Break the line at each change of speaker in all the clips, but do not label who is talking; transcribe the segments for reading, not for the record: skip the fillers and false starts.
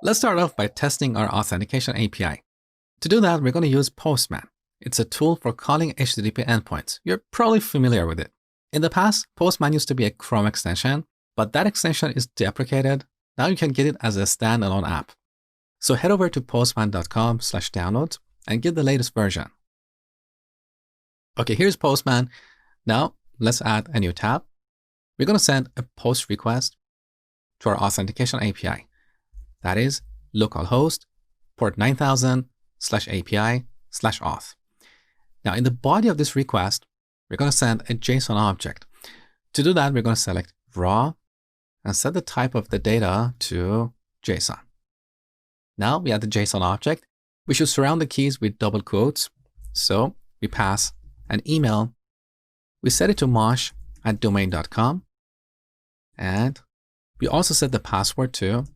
Let's start off by testing our Authentication API. To do that, we're going to use Postman. It's a tool for calling HTTP endpoints. You're probably familiar with it. In the past, Postman used to be a Chrome extension, but that extension is deprecated. Now you can get it as a standalone app. So head over to postman.com/downloads and get the latest version. Okay, here's Postman. Now let's add a new tab. We're going to send a post request to our Authentication API. That is localhost port 9000/API/auth. Now in the body of this request, we're going to send a JSON object. To do that, we're going to select raw and set the type of the data to JSON. Now we add the JSON object. We should surround the keys with double quotes. So we pass an email. We set it to mosh@domain.com. And we also set the password to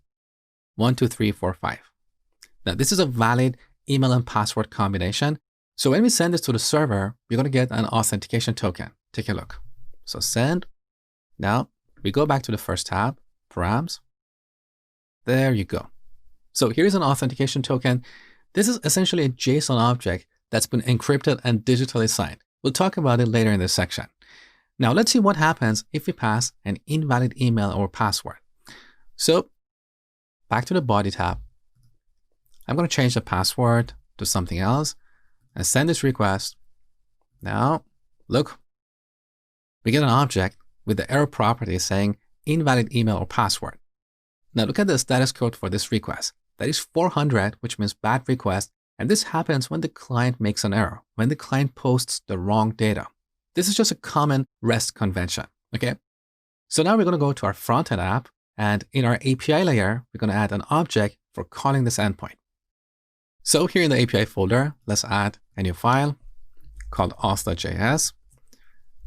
12345. Now this is a valid email and password combination. So when we send this to the server, we're going to get an authentication token. Take a look. So send. Now we go back to the first tab, params. There you go. So here's an authentication token. This is essentially a JSON object that's been encrypted and digitally signed. We'll talk about it later in this section. Now let's see what happens if we pass an invalid email or password. So back to the body tab. I'm going to change the password to something else and send this request. Now look, we get an object with the error property saying invalid email or password. Now look at the status code for this request. That is 400, which means bad request. And this happens when the client makes an error, when the client posts the wrong data. This is just a common REST convention, okay? So now we're going to go to our front-end app, and in our API layer, we're going to add an object for calling this endpoint. So here in the API folder, let's add a new file called auth.js.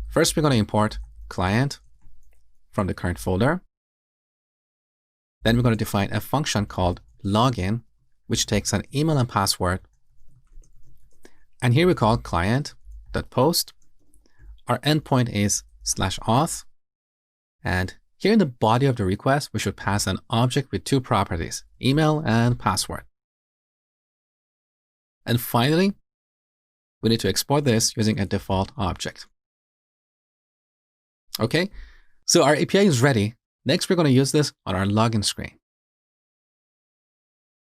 First, we're going to import client from the current folder. Then we're going to define a function called login, which takes an email and password. And here we call client.post. Our endpoint is /auth. And here in the body of the request, we should pass an object with two properties, email and password. And finally, we need to export this using a default object. Okay, so our API is ready. Next, we're going to use this on our login screen.